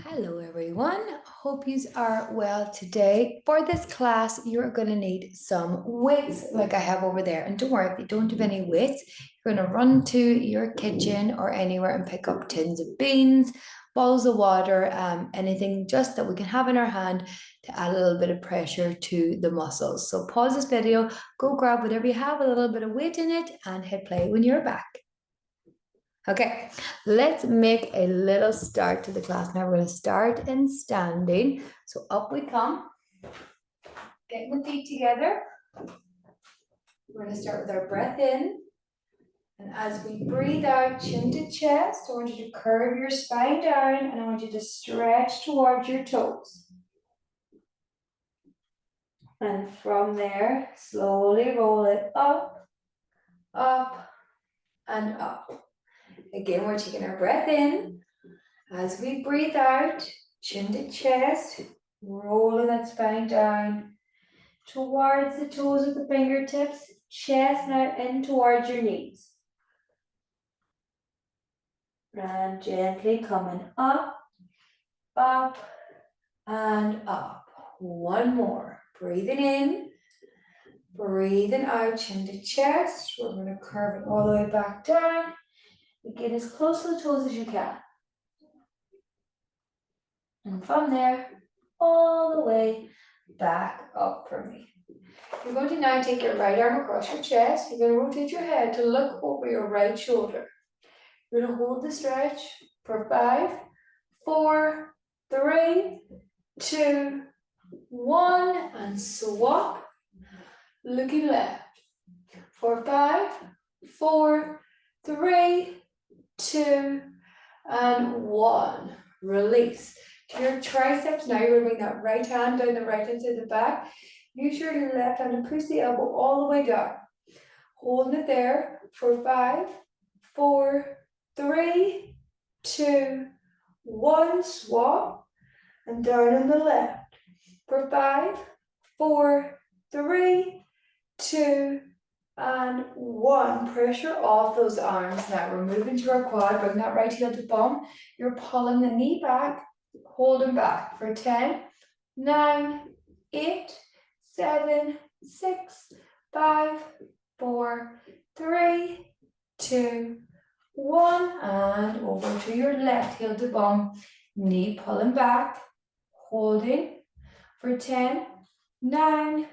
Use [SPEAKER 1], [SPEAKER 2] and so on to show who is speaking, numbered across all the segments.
[SPEAKER 1] Hello everyone, hope you are well today. For this class, you're going to need some weights like I have over there. And don't worry, if you don't have any weights, you're going to run to your kitchen or anywhere and pick up tins of beans, bottles of water, anything just that we can have in our hand to add a little bit of pressure to the muscles. So pause this video, go grab whatever you have, a little bit of weight in it, and hit play when you're back. Okay, let's make a little start to the class. Now we're going to start in standing. So up we come, getting the feet together. We're going to start with our breath in. And as we breathe out, chin to chest, I want you to curve your spine down and I want you to stretch towards your toes. And from there, slowly roll it up, up, and up. Again, we're taking our breath in. As we breathe out, chin to chest, rolling that spine down towards the toes of the fingertips, chest now in towards your knees. And gently coming up, up, and up. One more. Breathing in, breathing out, chin to chest. We're going to curve it all the way back down. Get as close to the toes as you can. And from there, all the way back up for me. You're going to now take your right arm across your chest. You're going to rotate your head to look over your right shoulder. You're going to hold the stretch for 5, 4, 3, 2, 1, and swap. Looking left. For 5, 4, 3, 2, and 1. Release. To your triceps, now you're going to bring that right hand down the right hand side of the back. Use your left hand to push the elbow all the way down. Holding it there for 5, 4, 3, 2, 1. Swap. And down on the left. For 5, 4, 3, 2, and 1. Pressure off those arms. Now we're moving to our quad. Bring that right heel to bum. You're pulling the knee back, holding back for 10, 9, 8, 7, 6, 5, 4, 3, 2, 1. And over to your left heel to bum. Knee pulling back, holding for 10, 9,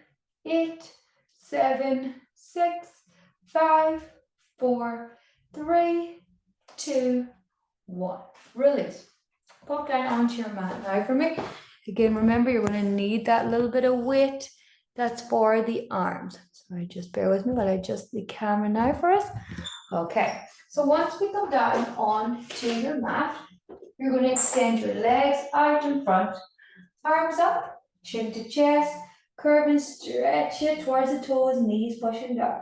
[SPEAKER 1] 8, 7, 6, 5, 4, 3, 2, 1. Release. Pop down onto your mat now for me. Again, remember you're going to need that little bit of weight. That's for the arms. Sorry, just bear with me while I adjust the camera now for us. Okay, so once we come down onto your mat, you're going to extend your legs out in front, arms up, chin to chest, curve and stretch it towards the toes, knees pushing down.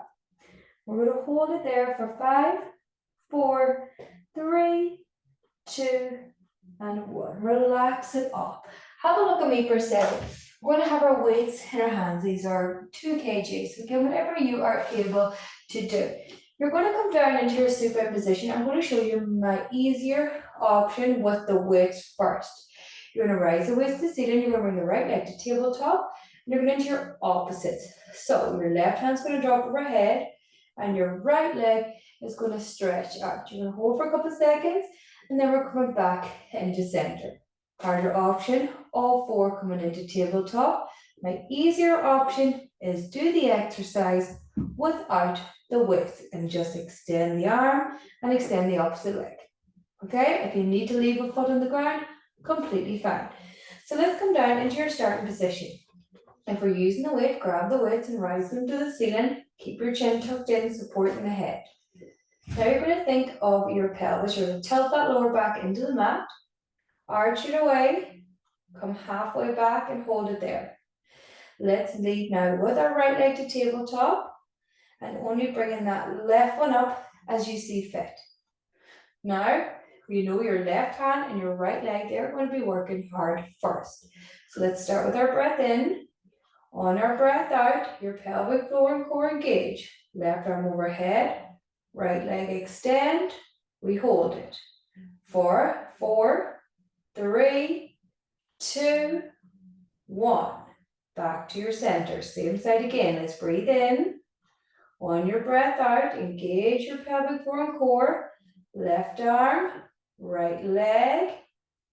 [SPEAKER 1] We're going to hold it there for 5, 4, 3, 2, and 1. Relax it up. Have a look at me for a second. We're going to have our weights in our hands. These are 2 kgs. So again, whatever you are able to do. You're going to come down into your supine position. I'm going to show you my easier option with the weights first. You're going to rise the weights to the ceiling. You're going to bring the right leg to tabletop. And you're going into your opposites. So your left hand's going to drop overhead. And your right leg is going to stretch out. You're going to hold for a couple of seconds. And then we're coming back into center. Harder option, all 4 coming into tabletop. My easier option is do the exercise without the weights and just extend the arm and extend the opposite leg. Okay, if you need to leave a foot on the ground, completely fine. So let's come down into your starting position. If we're using the weight, grab the weights and rise them to the ceiling. Keep your chin tucked in, supporting the head. Now you're going to think of your pelvis. You're going to tilt that lower back into the mat, arch it away, come halfway back and hold it there. Let's lead now with our right leg to tabletop and only bringing that left one up as you see fit. Now, you know your left hand and your right leg, they're going to be working hard first. So let's start with our breath in. On our breath out, your pelvic floor and core engage. Left arm overhead, right leg extend, we hold it. For 4, 3, 2, 1. Back to your center. Same side again. Let's breathe in. On your breath out, engage your pelvic floor and core. Left arm, right leg.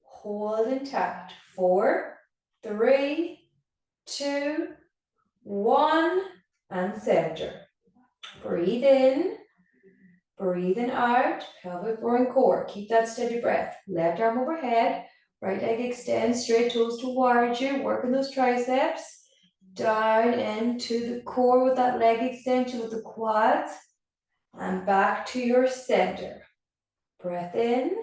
[SPEAKER 1] Hold and tight. 4, 3, 2, 1. And center. Breathe in. Breathing out, pelvic floor and core. Keep that steady breath. Left arm overhead, right leg extends, straight toes towards you, working those triceps. Down into the core with that leg extension with the quads. And back to your center. Breath in.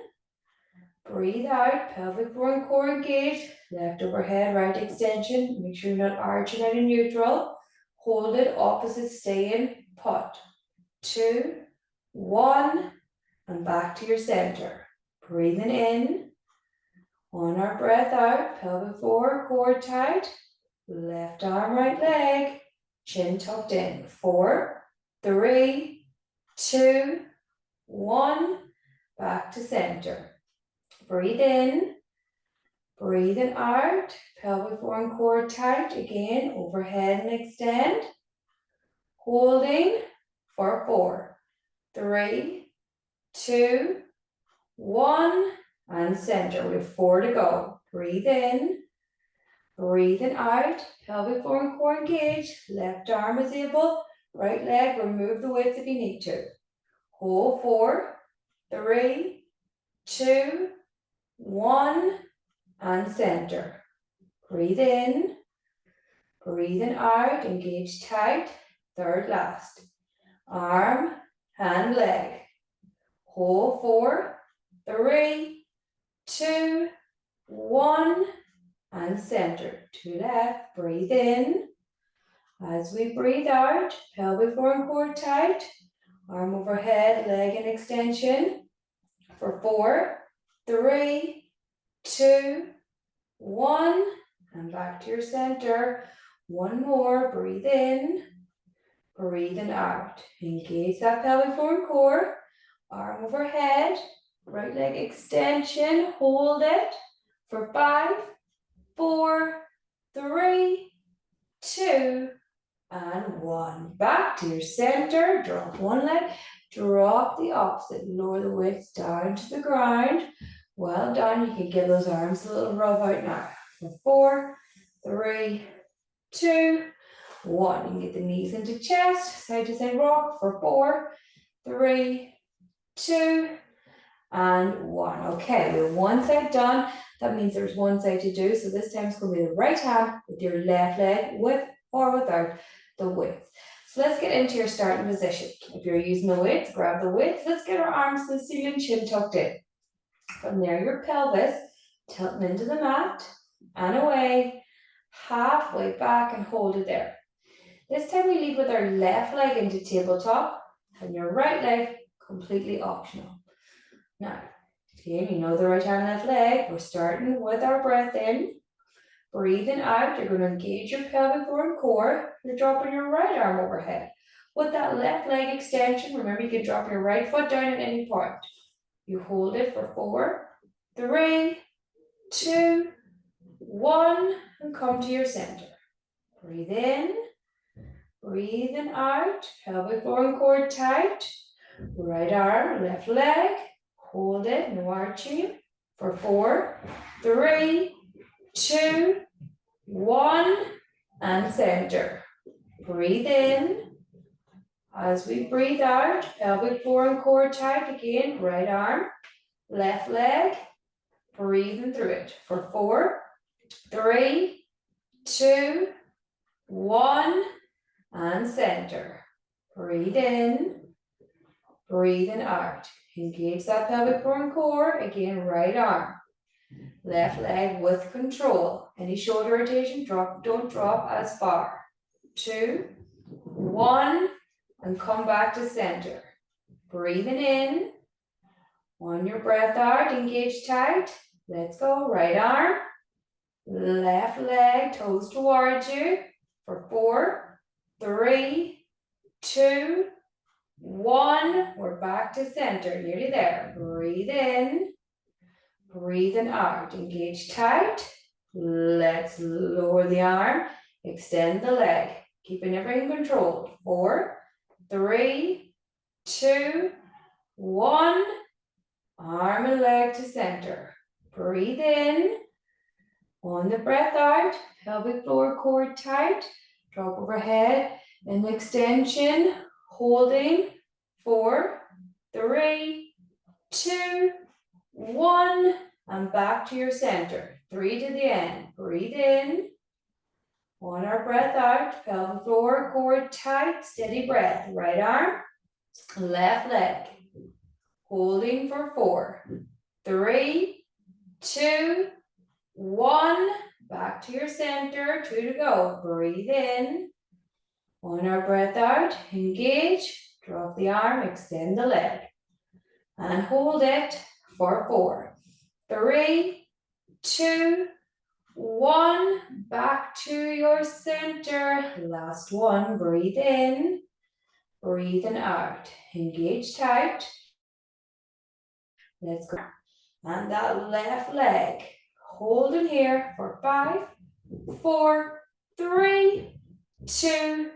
[SPEAKER 1] Breathe out, pelvic floor and core engaged. Left overhead, right extension. Make sure you're not arching out in neutral. Hold it, opposite staying put. 2, 1, and back to your center. Breathing in. On our breath out, pelvic floor, core tight. Left arm, right leg. Chin tucked in. 4, 3, 2, 1. Back to center. Breathe in. Breathing out. Pelvic floor and core tight. Again, overhead and extend. Holding for 4, 3, 2, 1, and center. We have 4 to go. Breathe in, breathing out, pelvic floor and core engaged. Left arm is able, right leg, remove the weights if you need to. Hold 4, 3, 2, 1, and center. Breathe in, breathing out, engage tight. Third last. Arm, hand, leg. Hold 4, 3, 2, 1, and center. To left, breathe in. As we breathe out, pelvic floor and core tight. Arm overhead, leg in extension. For 4, 3, 2, 1, and back to your center. One more, breathe in, breathing out. Engage that pelvic floor and core. Arm overhead, right leg extension, hold it for 5, 4, 3, 2, and 1. Back to your center, drop one leg, drop the opposite, lower the weights down to the ground. Well done, you can give those arms a little rub out now. For 4, 3, 2, 1. You can get the knees into chest, side to side rock for 4, 3, 2, and 1. Okay, we have one side done. That means there's one side to do. So this time it's going to be the right hand with your left leg with or without the weights. So let's get into your starting position. If you're using the weights, grab the weights. Let's get our arms to the ceiling, chin tucked in. From there, your pelvis tilting into the mat and away, halfway back, and hold it there. This time we lead with our left leg into tabletop and your right leg completely optional. Now, again, you know the right hand, left leg. We're starting with our breath in. Breathing out, you're going to engage your pelvic floor and core. You're dropping your right arm overhead. With that left leg extension, remember you can drop your right foot down at any point. You hold it for 4, 3, 2, 1, and come to your center. Breathe in, breathing out, pelvic floor and core tight. Right arm, left leg. Hold it, no arching. For 4, 3, 2, 1, and center. Breathe in. As we breathe out, pelvic floor and core tight again. Right arm, left leg. Breathing through it. For 4, 3, 2, 1, and center. Breathe in. Breathing out. Engage that pelvic floor and core. Again, right arm. Left leg with control. Any shoulder rotation, don't drop as far. 2, 1, and come back to center. Breathing in. On your breath out, engage tight. Let's go. Right arm. Left leg, toes towards you. For 4, 3, 2, 1, we're back to center, nearly there. Breathe in, breathe in out, engage tight. Let's lower the arm, extend the leg, keeping everything controlled. 4, 3, 2, 1. Arm and leg to center. Breathe in. On the breath out, pelvic floor core tight. Drop overhead and extension. Holding. 4, 3, 2, 1. And back to your center. 3 to the end. Breathe in. On our breath out, pelvic floor core tight. Steady breath. Right arm, left leg. Holding for 4, 3, 2, 1. Back to your center. 2 to go. Breathe in. On our breath out, engage. Drop the arm, extend the leg. And hold it for 4, 3, 2, 1. Back to your center. Last one. Breathe in. Breathe in out. Engage tight. Let's go. And that left leg. Hold in here for 5, 4, 3, 2,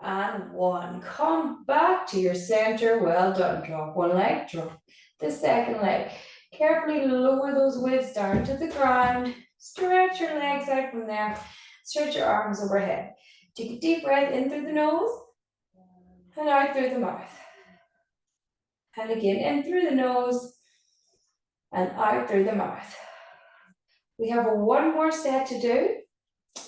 [SPEAKER 1] and 1. Come back to your center. Well done. Drop one leg, drop the second leg. Carefully lower those weights down to the ground. Stretch your legs out from there. Stretch your arms overhead. Take a deep breath in through the nose and out through the mouth. And again, in through the nose and out through the mouth. We have one more set to do,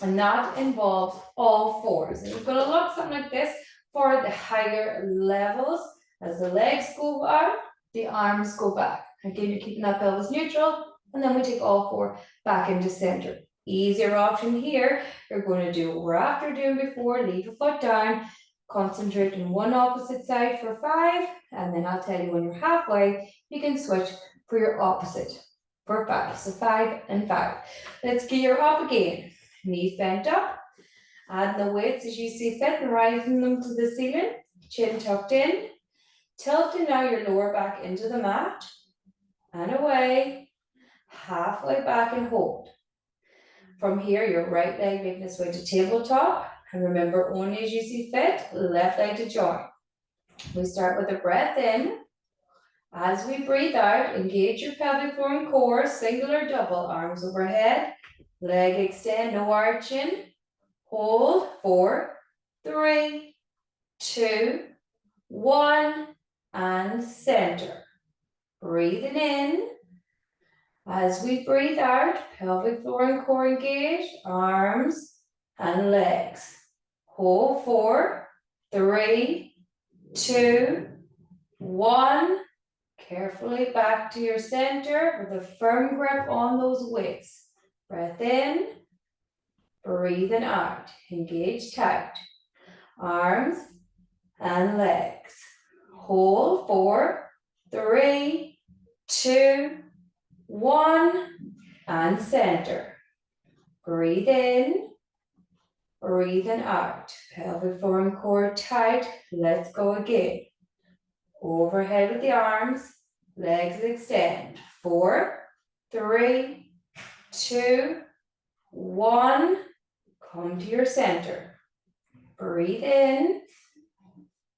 [SPEAKER 1] and that involves all fours. And you're going to look something like this for the higher levels. As the legs go out, the arms go back. Again, you're keeping that pelvis neutral, and then we take all 4 back into center. Easier option here. You're going to do what we're after doing before. Leave a foot down. Concentrate on one opposite side for 5, and then I'll tell you when you're halfway, you can switch for your opposite for 5. So 5 and 5. Let's gear up again. Knees bent up. Add the weights as you see fit and rising them to the ceiling. Chin tucked in. Tilting now your lower back into the mat. And away. Halfway back and hold. From here, your right leg making its way to tabletop. And remember, only as you see fit, left leg to join. We start with a breath in. As we breathe out, engage your pelvic floor and core, single or double, arms overhead, leg extend, no arching. Hold, 4, 3, 2, 1, and center. Breathing in. As we breathe out, pelvic floor and core engaged, arms and legs. Hold, 4, 3, 2, 1. Carefully back to your center with a firm grip on those weights. Breath in, breathing out. Engage tight. Arms and legs. Hold, 4, 3, 2, 1, and center. Breathe in, breathing out. Pelvic floor and core tight. Let's go again. Overhead with the arms, legs extend. 4, 3, 2, 1. Come to your center. Breathe in,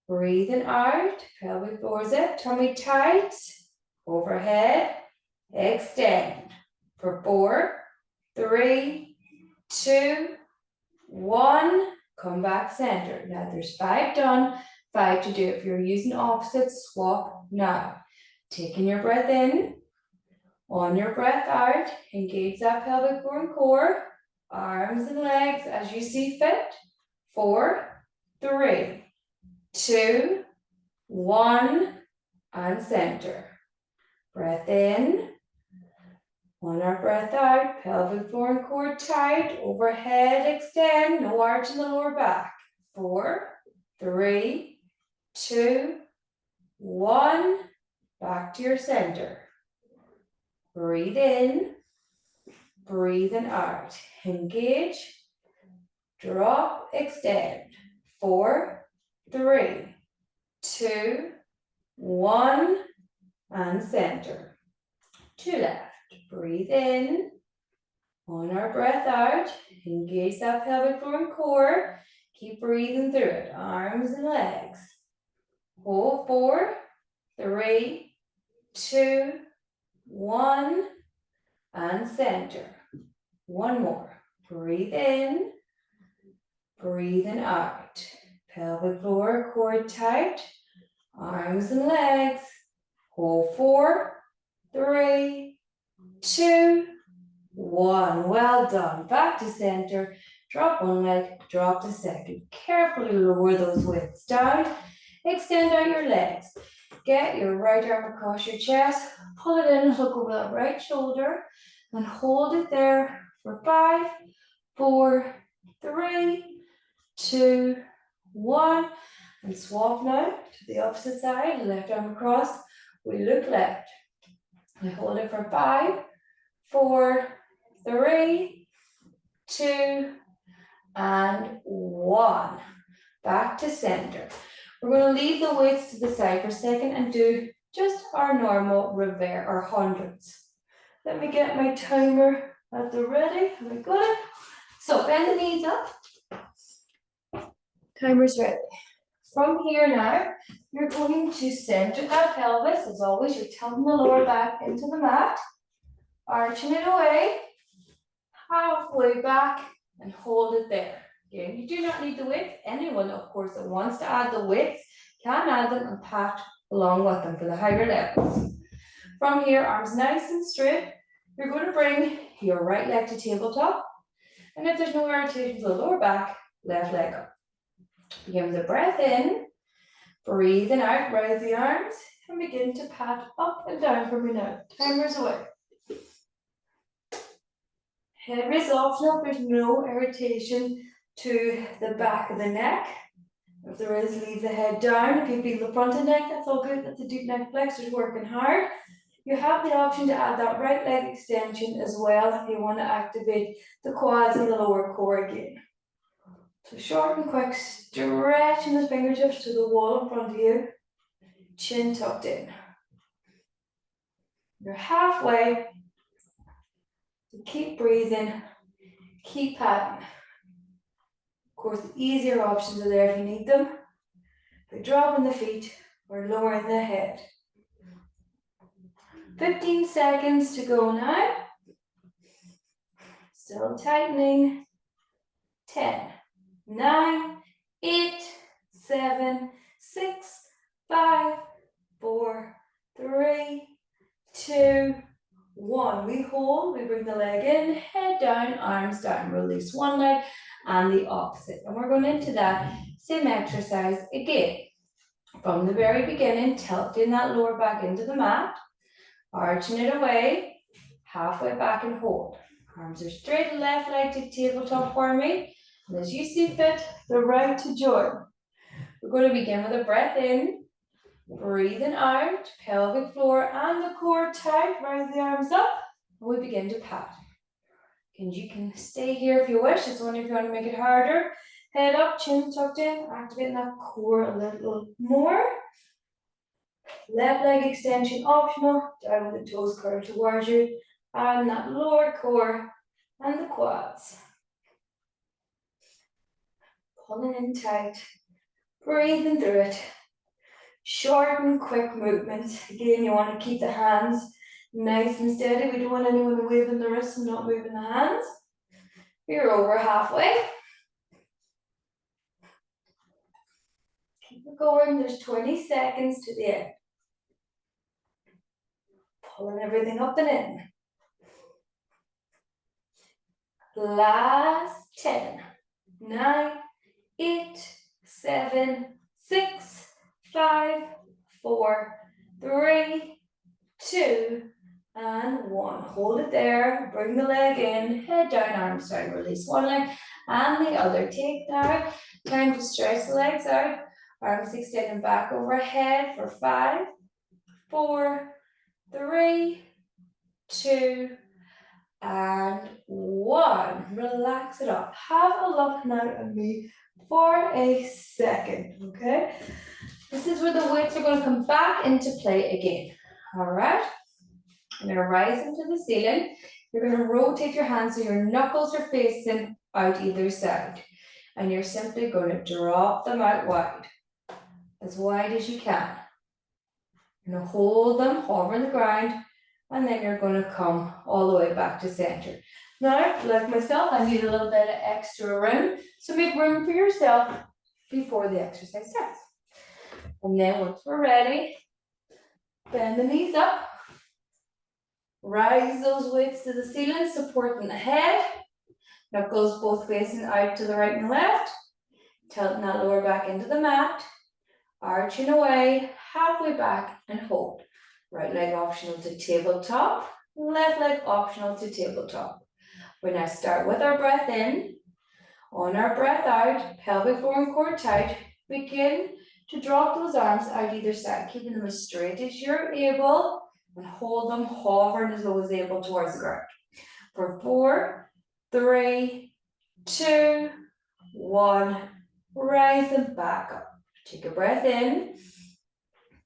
[SPEAKER 1] breathing out. Pelvic floor zip, tummy tight. Overhead, extend. For 4, 3, 2, 1. Come back center. Now there's 5 done. 5 to do. If you're using opposites, swap now. Taking your breath in. On your breath out, engage that pelvic floor and core. Arms and legs as you see fit. 4, 3, 2, 1, and center. Breath in. On our breath out, pelvic floor and core tight. Overhead extend. No arch in the lower back. 4, 3, 2, 1. Back to your center. Breathe in. Breathing out. Engage. Drop. Extend. 4, 3, 2, 1. And center. To left. Breathe in. On our breath out, engage that pelvic floor and core. Keep breathing through it. Arms and legs. Hold 4, 3, 2, 1. And center. One more. Breathe in. Breathing out. Pelvic floor, core tight. Arms and legs. Hold 4, 3, 2, 1. Well done. Back to center. Drop one leg, drop the second. Carefully lower those weights down. Extend out your legs. Get your right arm across your chest. Pull it in, look over that right shoulder. And hold it there for 5, 4, 3, 2, 1. And swap now to the opposite side. Left arm across. We look left. We hold it for 5, 4, 3, 2, and 1. Back to center. We're going to leave the weights to the side for a second and do just our normal reverse or hundreds. Let me get my timer at the ready. Have we got it? So bend the knees up. Timer's ready. From here now, you're going to center that pelvis. As always, you're tilting the lower back into the mat, arching it away, halfway back, and hold it there. Again, you do not need the width. Anyone, of course, that wants to add the widths can add them and pat along with them for the higher levels. From here, arms nice and straight. You're going to bring your right leg to tabletop. And if there's no irritation to the lower back, left leg up. Begin with a breath in. Breathing out, raise the arms. And begin to pat up and down for me now. Timer's away. Head raise optional if there's no irritation to the back of the neck. If there is, leave the head down. If you feel the front of the neck, that's all good. That's the deep neck flexors working hard. You have the option to add that right leg extension as well if you want to activate the quads and the lower core again. So short and quick, stretching the fingertips to the wall in front of you. Chin tucked in. You're halfway. So keep breathing, keep patting. Of course, the easier options are there if you need them. By dropping the feet or lowering the head. 15 seconds to go now. Still tightening. 10, 9, 8, 7, 6, 5, 4, 3, 2, 1. We hold, we bring the leg in, head down, arms down. Release one leg and the opposite. And we're going into that same exercise again. From the very beginning, tilting that lower back into the mat. Arching it away, halfway back and hold. Arms are straight, left leg to tabletop for me. And as you see fit, the right to join. We're going to begin with a breath in, breathing out, pelvic floor and the core tight, rise the arms up, and we begin to pat. And you can stay here if you wish, it's only if you want to make it harder. Head up, chin tucked in, activating that core a little more. Left leg extension optional, down with the toes curled towards you, and that lower core and the quads. Pulling in tight, breathing through it. Short and quick movements. Again, you want to keep the hands nice and steady. We don't want anyone waving the wrists and not moving the hands. You're over halfway. Keep it going, there's 20 seconds to the end. Pulling everything up and in. Last 10, 9, 8, 7, 6, 5, 4, 3, 2, and 1. Hold it there, bring the leg in, head down, arms down, release one leg and the other. Take now, time to stretch the legs out, arms extending back overhead for 5, 4, 3, 2, and 1. Relax it up. Have a look now at me for a second, okay? This is where the weights are going to come back into play again, all right? You're going to rise into the ceiling. You're going to rotate your hands so your knuckles are facing out either side. And you're simply going to drop them out wide as you can. You're going to hold them, hover on the ground, and then you're going to come all the way back to center. Now, like myself, I need a little bit of extra room, so make room for yourself before the exercise starts. And then once we're ready, bend the knees up, rise those weights to the ceiling, supporting the head, knuckles both facing out to the right and left, tilting that lower back into the mat, arching away, halfway back and hold. Right leg optional to tabletop, left leg optional to tabletop. We're now start with our breath in. On our breath out, pelvic floor and core tight. Begin to drop those arms out either side, keeping them as straight as you're able, and hold them hovering as low as able towards the ground. For 4, 3, 2, 1, rise them back up. Take a breath in,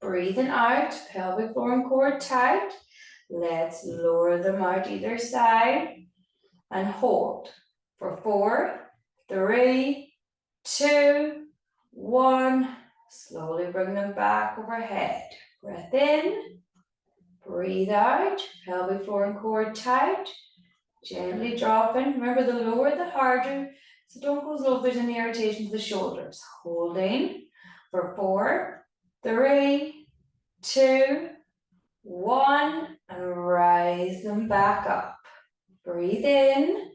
[SPEAKER 1] breathing out, pelvic floor and core tight. Let's lower them out either side and hold. For 4, 3, 2, 1, slowly bring them back overhead. Breath in, breathe out, pelvic floor and core tight. Gently dropping. Remember, the lower the harder, so don't go as low if there's any irritation to the shoulders. Holding for 4, 3, 2, 1, and rise them back up. Breathe in,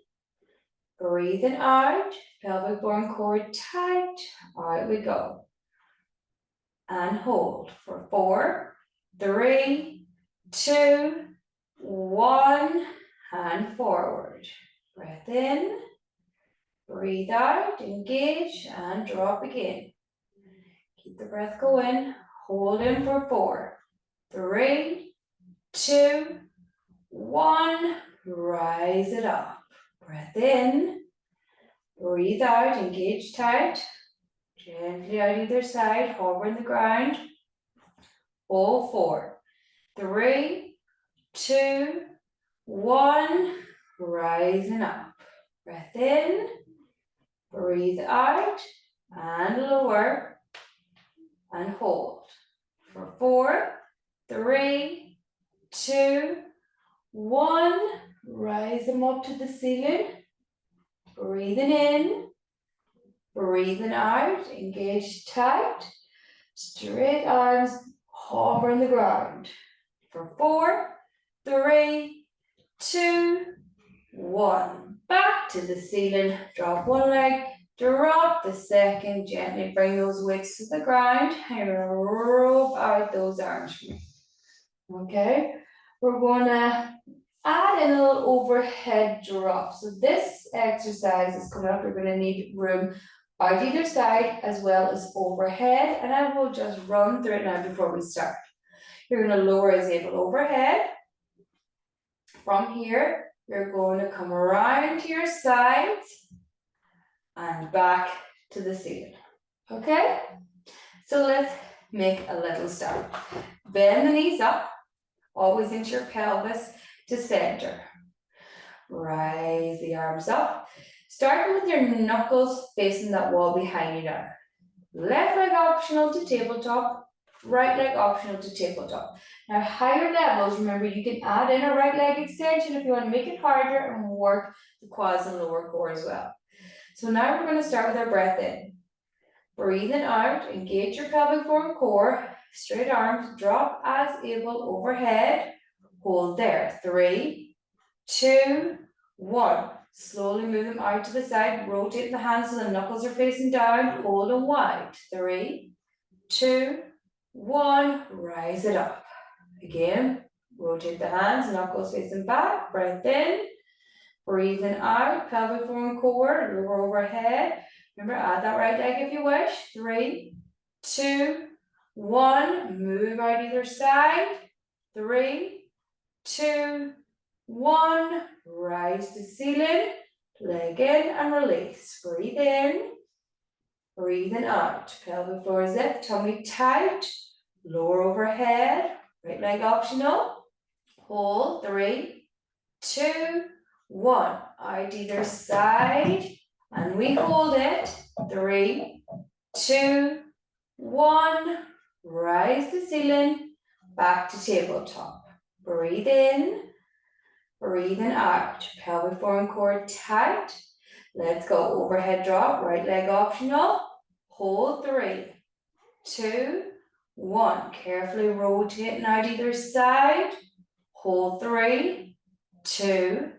[SPEAKER 1] breathing out, pelvic floor and core tight. Out we go. And hold for 4, 3, 2, 1, and forward. Breath in, breathe out, engage, and drop again. Keep the breath going. Hold in for 4, 3, 2, 1. Rise it up. Breath in, breathe out, engage tight. Gently out either side, hover on the ground. Hold 4, 3, 2, 1. Rising up. Breath in, breathe out, and lower, and hold. For 4, 3, 2, 1. Rise them up to the ceiling. Breathing in, breathing out, engage tight. Straight arms, hover on the ground. For 4, 3, 2, 1. Back to the ceiling. Drop one leg, drop the second. Gently bring those weights to the ground and rope out those arms for me. Okay, we're gonna add in a little overhead drop. So this exercise is coming up. You're going to need room out either side as well as overhead. And I will just run through it now before we start. You're going to lower as able overhead. From here, you're going to come around to your sides and back to the ceiling. Okay? So let's make a little start. Bend the knees up, always into your pelvis to center. Rise the arms up. Starting with your knuckles facing that wall behind you now. Left leg optional to tabletop, right leg optional to tabletop. Now higher levels, remember you can add in a right leg extension if you want to make it harder and work the quads and lower core as well. So now we're going to start with our breath in. Breathing out, engage your pelvic floor and core. Straight arms, drop as able overhead. Hold there. 3, 2, 1. Slowly move them out to the side. Rotate the hands so the knuckles are facing down. Hold them wide. 3, 2, 1. Rise it up. Again, rotate the hands, knuckles facing back. Breath in. Breathing out. Pelvic floor and core. Lower overhead. Remember, add that right leg if you wish. 3, 2, 1. Move out either side. 3, 2, 1. Rise to ceiling. Leg in and release. Breathe in. Breathing out. Pelvic floor zip. Tummy tight. Lower overhead. Right leg optional. hold, 3, 2, 1. Out either side, and we hold it, 3, 2, 1. Rise the ceiling, back to tabletop. Breathe in, breathing out. Pelvic floor and core tight. Let's go. Overhead drop, right leg optional. Hold, 3, 2, 1. Carefully rotate out either side. Hold, 3, 2,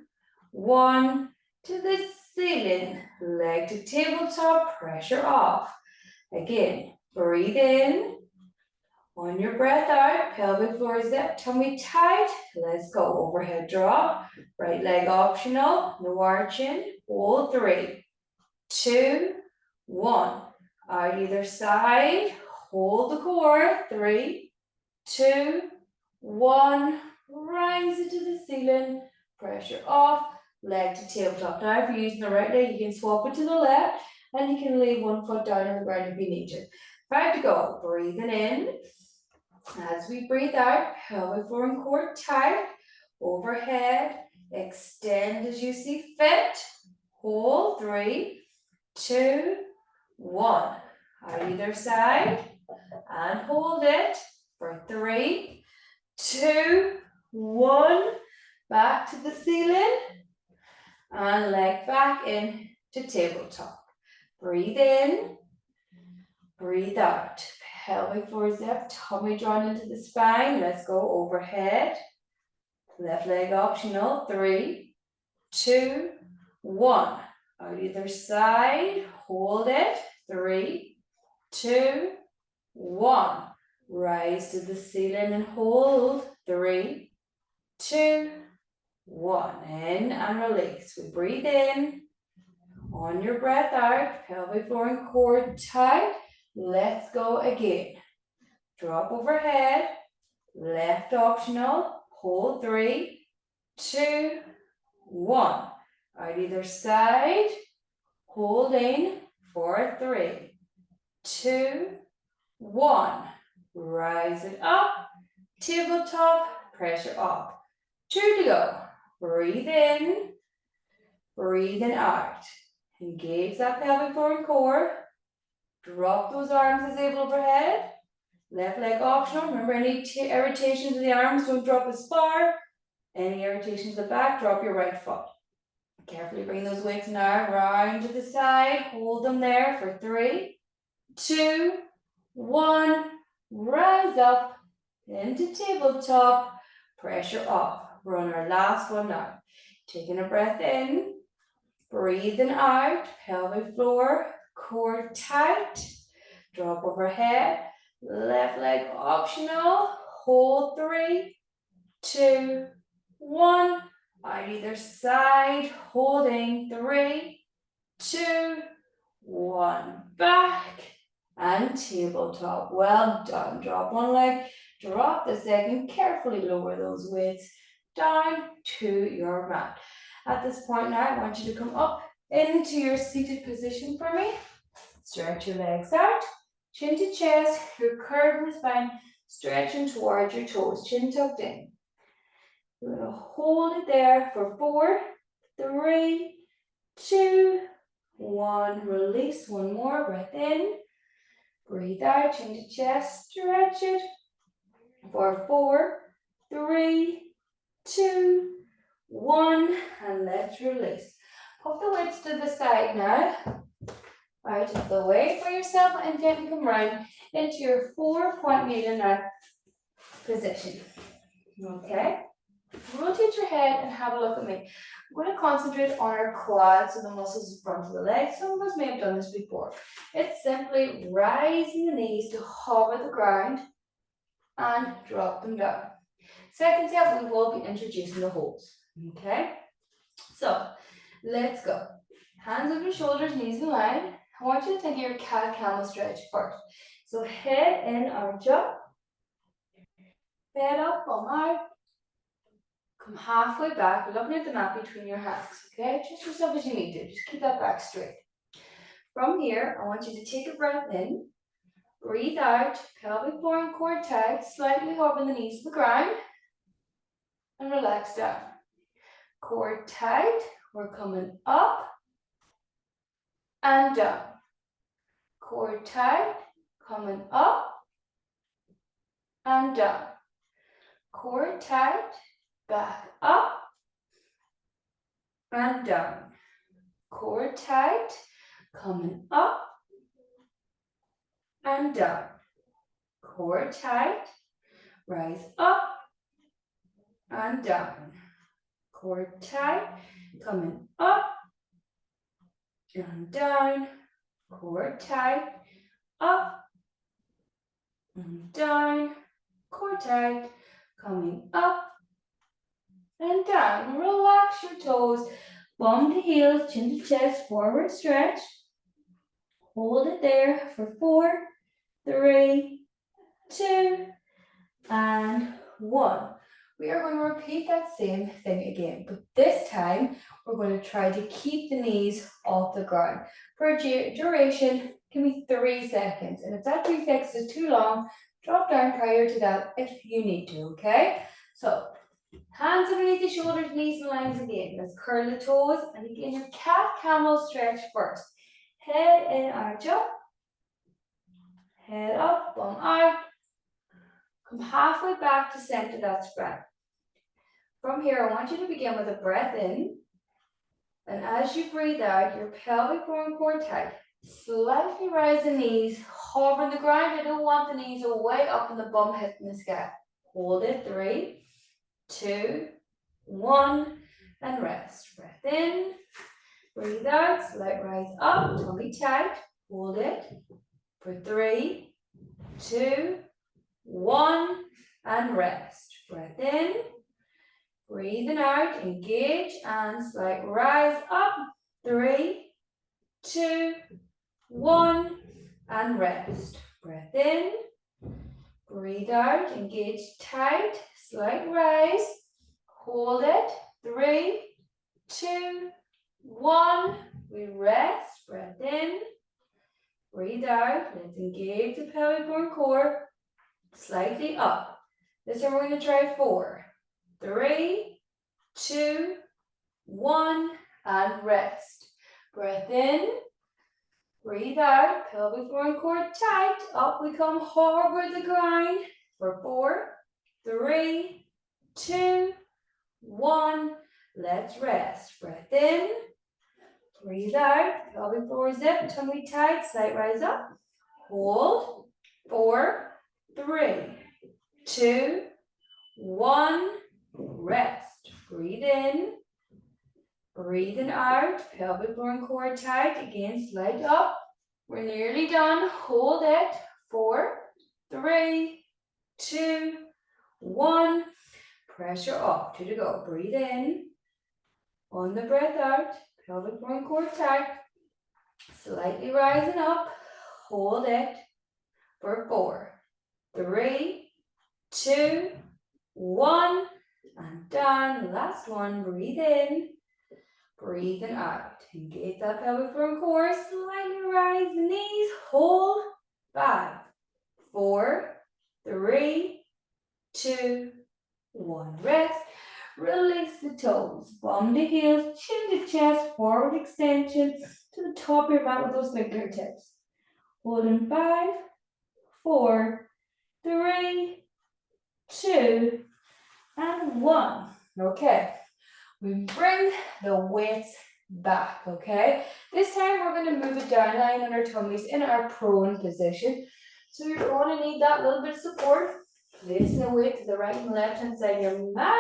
[SPEAKER 1] 1. To the ceiling. Leg to tabletop, pressure off. Again, breathe in. On your breath out, pelvic floor zip, tummy tight. Let's go. Overhead drop. Right leg optional. No arching. Hold, 3, 2, 1. Out either side. Hold the core. 3, 2, 1. Rise it to the ceiling. Pressure off. Leg to tabletop. Now, if you're using the right leg, you can swap it to the left, and you can lay one foot down on the ground if you need to. 5 to go. Breathing in. As we breathe out, pelvic floor and core tight. Overhead, extend as you see fit. Hold, 3, 2, 1. Out either side, and hold it for 3, 2, 1. Back to the ceiling, and leg back in to tabletop. Breathe in, breathe out. Pelvic floor zip, tummy drawn into the spine. Let's go overhead. Left leg optional. 3, 2, 1. Out either side. Hold it. 3, 2, 1. Rise to the ceiling and hold. 3, 2, 1. In and release. We breathe in. On your breath out. Pelvic floor and core tight. Let's go again. Drop overhead, left optional, hold 3, 2, 1. Out either side, hold in for 3, 2, 1. Rise it up, tabletop, pressure up. 2 to go. Breathe in, breathing out. Engage that pelvic floor and core. Drop those arms as able overhead. Left leg optional. Remember, any irritation to the arms, don't drop as far. Any irritation to the back, drop your right foot. Carefully bring those weights now round to the side. Hold them there for 3, 2, 1. Rise up into tabletop. Pressure off. We're on our last one now. Taking a breath in. Breathing out. Pelvic floor. Core tight. Drop overhead. Left leg optional. Hold 3, 2, 1. Out either side. Holding 3, 2, 1. Back and tabletop. Well done. Drop one leg. Drop the second. Carefully lower those weights down to your mat. At this point now, I want you to come up into your seated position for me. Stretch your legs out, chin to chest, your curve in the spine, stretching towards your toes, chin tucked in. You're going to hold it there for 4, 3, 2, 1. Release. One more. Breath in. Breathe out, chin to chest, stretch it for 4, 3, 2, 1. And let's release. Pop the weights to the side now. Out of the way for yourself, and gently come round into your 4-point needle now position. Okay? Rotate your head and have a look at me. I'm going to concentrate on our quads, so the muscles in front of the legs. Some of us may have done this before. It's simply rising the knees to hover the ground and drop them down. Second step, we will be introducing the holds. Okay? So, let's go. Hands over shoulders, knees in line. I want you to think of your cat-camel stretch first. So head in, arch up. Head up, bum out. Come halfway back, looking at the mat between your hands. Okay, just yourself as you need to. Just keep that back straight. From here, I want you to take a breath in. Breathe out, pelvic floor and core tight. Slightly hovering the knees to the ground. and relax down. Core tight, we're coming up and down. Core tight, coming up and down. Core tight, back up and down. Core tight, coming up and down. Core tight, rise up and down. Core tight, coming up and down. Core tight, up and down. Core tight, coming up and down. Relax your toes, bum to heels, chin to chest, forward stretch. Hold it there for 4, 3, 2, and 1. We are going to repeat that same thing again, but this time we're going to try to keep the knees off the ground. For a duration, give me 3 seconds, and if that 3 seconds is too long, drop down prior to that if you need to, okay? So, hands underneath the shoulders, knees and legs again. Let's curl the toes, and again your cat-camel stretch first. Head in, arch up, head up, bum out. Come halfway back to center that spread. From here, I want you to begin with a breath in, and as you breathe out, your pelvic floor and core tight. Slightly rise the knees, hover the ground. I don't want the knees way up and the bum hitting the sky. Hold it, 3, 2, 1, and rest. Breath in, breathe out, slight rise up, tummy tight. Hold it for 3, 2, 1, and rest. Breath in, breathing out, engage, and slight rise up. 3, 2, 1, and rest. Breath in, breathe out, engage tight, slight rise. Hold it. 3, 2, 1. We rest. Breath in, breathe out. Let's engage the pelvic floor and core. Slightly up. This time we're going to try 4, 3, 2, 1, and rest. Breath in, breathe out, pelvic floor and core tight. Up we come, hover the ground for 4, 3, 2, 1. Let's rest. Breath in, breathe out, pelvic floor zip, tummy tight, slight rise up. Hold. 4, 3, 2, 1. Rest. Breathe in. Breathing out. Pelvic floor and core tight. Again, slight up. We're nearly done. Hold it. 4, 3, 2, 1. Pressure up. 2 to go. Breathe in. On the breath out. Pelvic floor and core tight. Slightly rising up. Hold it for 4, 3, 2, 1, and down. Last one. Breathe in, breathing out. Engage that pelvic floor and core. Slightly rise the knees. Hold. 5, 4, 3, 2, 1. Rest. Release the toes. Bum to heels, chin to chest, forward extension to the top of your mat with those fingertips. Holding 5, 4, 3, 2, and 1. Okay, we bring the weights back, okay? This time we're going to move it down, lying on our tummies in our prone position. So you're going to need that little bit of support. Placing the weight to the right and left hand side of your mat.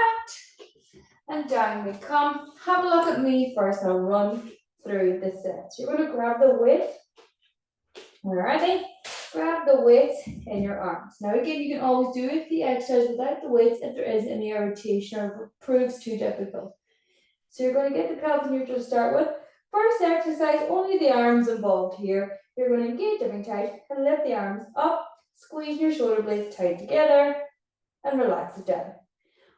[SPEAKER 1] And down we come. Have a look at me first. I'll run through the sets. You're going to grab the weight. Where are they? Grab the weights in your arms. Now again, you can always do the exercise without the weights if there is any irritation or it proves too difficult. So you're going to get the pelvis neutral to start with. First exercise, only the arms involved here. You're going to engage everything tight and lift the arms up, squeeze your shoulder blades tight together and relax it down.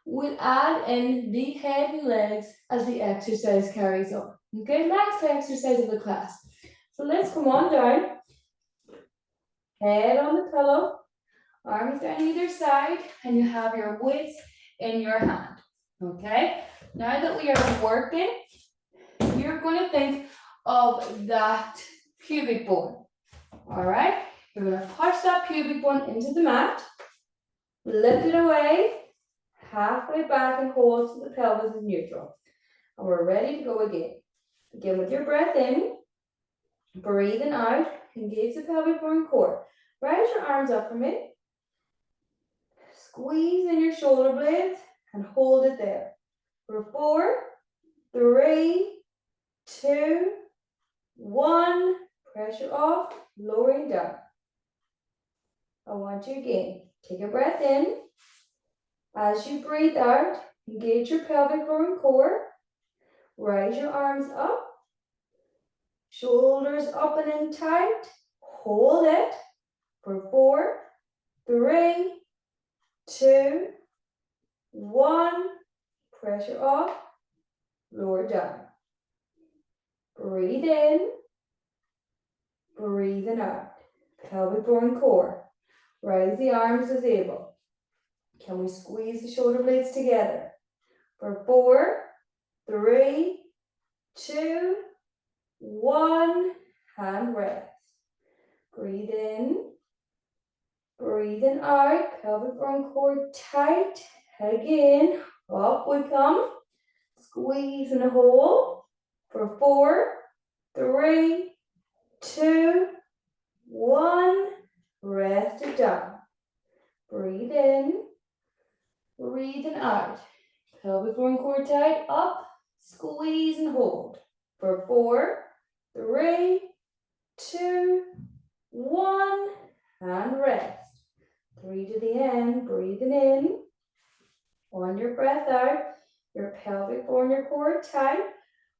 [SPEAKER 1] We'll add in the head and legs as the exercise carries on. Okay, last exercise of the class. So let's come on down. Head on the pillow, arms down either side, and you have your weights in your hand. Okay, now that we are working, you're going to think of that pubic bone. All right, you're going to push that pubic bone into the mat, lift it away, halfway back and hold so the pelvis is neutral. And we're ready to go again. Begin with your breath in, breathing out, engage the pelvic bone core. Rise your arms up for me. Squeeze in your shoulder blades and hold it there. For 4, 3, 2, 1. Pressure off, lowering down. I want you again. Take a breath in. As you breathe out, engage your pelvic bone core. Rise your arms up. Shoulders up and in tight. Hold it for 4, 3, 2, 1. Pressure off, lower down. Breathe in, breathing out. Pelvic bone core. Rise the arms as able. Can we squeeze the shoulder blades together? For 4, 3, 2, 1. Hand rest. Breathe in, breathing out. Pelvic bone core tight. Again, up we come. Squeeze and hold. For 4, 3, 2, 1. Rest it down. Breathe in, breathing out. Pelvic bone core tight, up, squeeze and hold. For 4, 3, 2, 1, and rest. 3 to the end, breathing in. On your breath out, your pelvic bone, your core tight,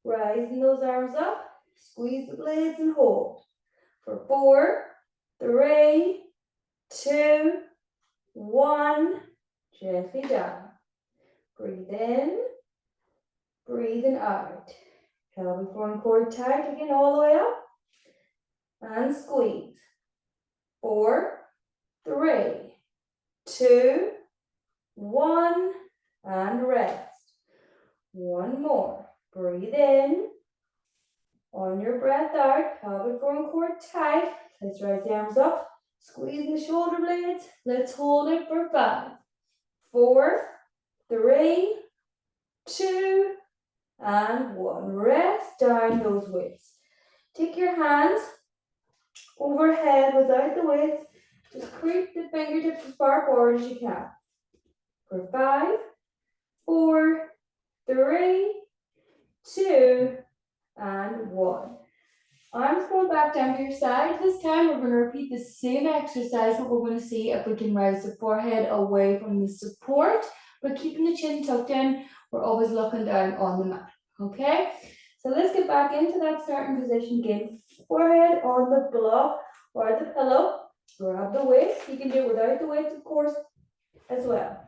[SPEAKER 1] rising those arms up, squeeze the blades and hold. For 4, 3, 2, 1, gently down. Breathe in, breathing out. Pelvic bone core tight again all the way up. And squeeze. 4, 3, 2, 1, and rest. One more. Breathe in. On your breath out, pelvic bone core tight. Let's rise the arms up. Squeeze the shoulder blades. Let's hold it for 5, 4, 3, 2, and 1. Rest down those weights. Take your hands overhead without the weights. Just creep the fingertips as far forward as you can. For 5, 4, 3, 2, and 1. Arms going back down to your side. This time we're going to repeat the same exercise, but we're going to see if we can rise the forehead away from the support. But keeping the chin tucked in, we're always looking down on the mat. Okay? So let's get back into that starting position again. Forehead on the block or the pillow. Grab the weights. You can do it without the weights, of course, as well.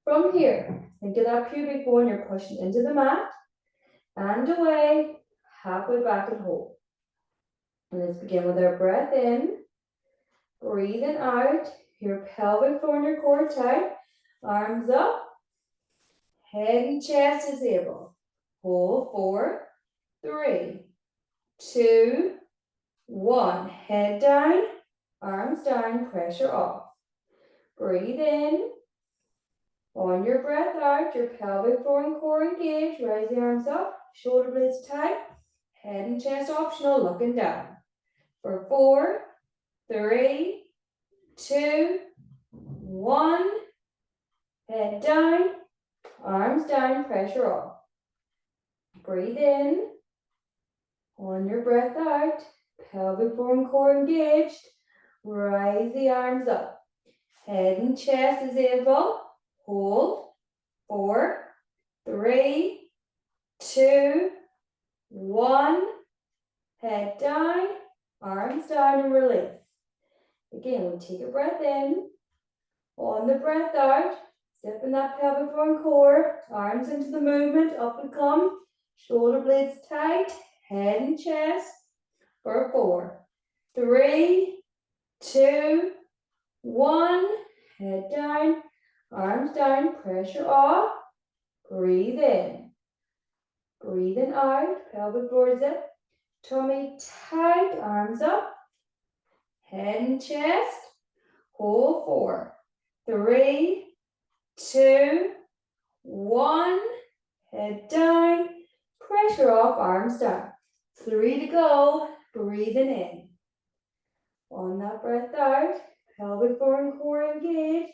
[SPEAKER 1] From here, think of that pubic bone you're pushing into the mat and away, halfway back and hold. And let's begin with our breath in, breathing out, your pelvic bone, your core tight, arms up, head and chest is able. Hold 4, 3, 2, 1. Head down, arms down, pressure off. Breathe in. On your breath out, your pelvic floor and core engaged. Rise the arms up, shoulder blades tight, head and chest optional, looking down. For 4, 3, 2, 1. Head down, arms down, pressure off. Breathe in. On your breath out, pelvic floor and core engaged. Rise the arms up. Head and chest is able. Hold. 4, 3, 2, 1. Head down, arms down and release. Again, we take a breath in. On the breath out, zipping that pelvic floor and core. Arms into the movement, up we come. Shoulder blades tight, head and chest. For 4, 3, 2, 1. Head down, arms down, pressure off. Breathe in. Breathing out, pelvic floor is up. Tummy tight, arms up. Head and chest. Hold 4, 3, 2, 1. Head down. Pressure off, arms down. 3 to go. Breathing in. On that breath out, pelvic floor and core engaged.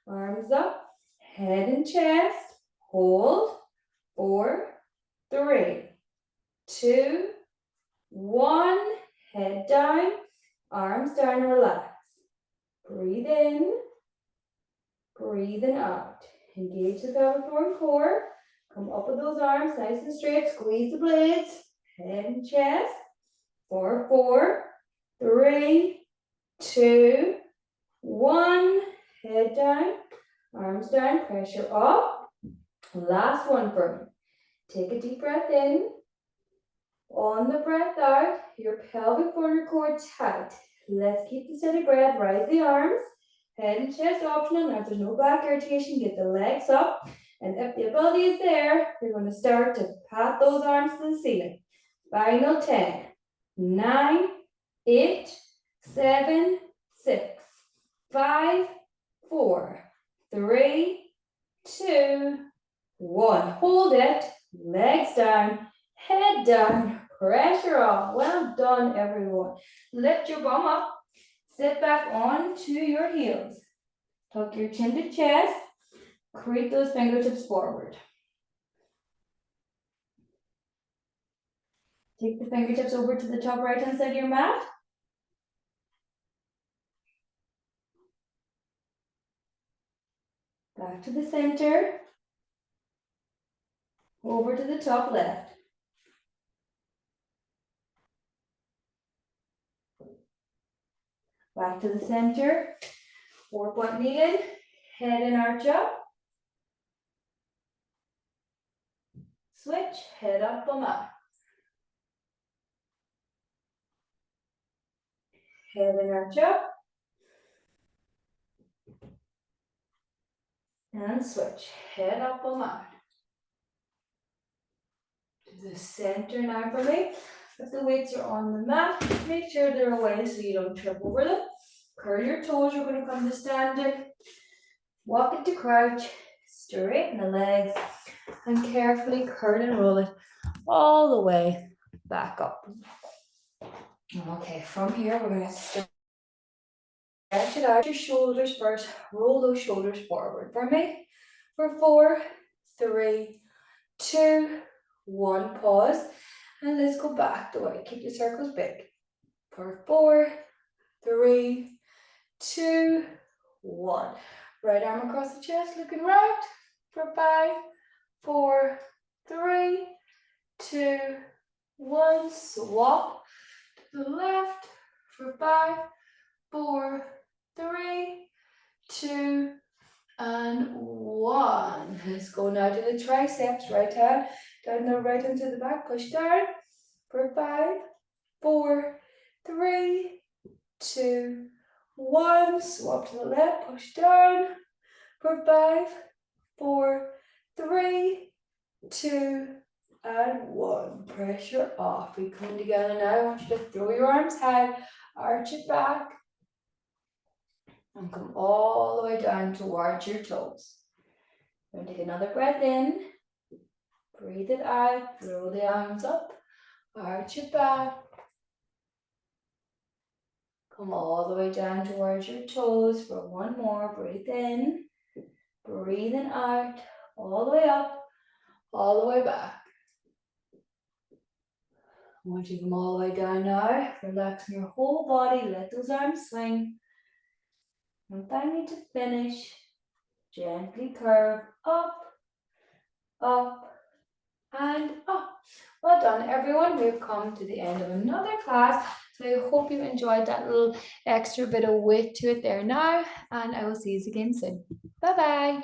[SPEAKER 1] Arms up, head and chest. Hold. 4, 3, 2, 1. Head down, arms down, relax. Breathe in, breathing out. Engage the pelvic floor and core. Come up with those arms nice and straight. Squeeze the blades. Head and chest. 4, 4, 3, 2, 1. Head down, arms down, pressure off. Last one for me. Take a deep breath in. On the breath out, your pelvic floor and core tight. Let's keep the steady breath. Rise the arms. Head and chest optional. Now if there's no back irritation, get the legs up. And if the ability is there, you're going to start to pat those arms to the ceiling. Final 10, 9, 8, 7, 6, 5, 4, 3, 2, 1. Hold it. Legs down. Head down. Pressure off. Well done, everyone. Lift your bum up. Sit back onto your heels. Tuck your chin to chest. Creep those fingertips forward. Take the fingertips over to the top right hand side of your mat. Back to the center. Over to the top left. Back to the center. 4-point needed. Head and arch up. Switch. Head up, bum out. Head and arch up. And switch. Head up, bum out. To the center now for me. If the weights are on the mat, make sure they're away so you don't trip over them. Curl your toes, you're going to come to standing. Walk into crouch, straighten the legs, and carefully curl and roll it all the way back up. Okay, from here we're going to stretch it out. Your shoulders first, roll those shoulders forward for me. For 4, 3, 2, 1, pause. And let's go back the way. Keep the circles big. For 4, 3, 2, 1. Right arm across the chest, looking right. For 5, 4, 3, 2, 1. Swap to the left. For 5, 4, 3, 2, and 1. Let's go now to the triceps. Right hand down the right hand to the back. Push down. For 5, 4, 3, 2, 1. Swap to the left. Push down. For 5, 4, 3, 2, and 1. Pressure off. We come together now. I want you to throw your arms high. Arch it back. And come all the way down towards your toes. We're going to take another breath in. Breathe it out. Throw the arms up. Arch it back. Come all the way down towards your toes for one more. Breathe in. Breathing out. All the way up. All the way back. I want you to come all the way down now. Relaxing your whole body. Let those arms swing. And finally to finish, gently curve up, up, and up. Well done, everyone. We've come to the end of another class. So I hope you enjoyed that little extra bit of weight to it there now. And I will see you again soon. Bye-bye.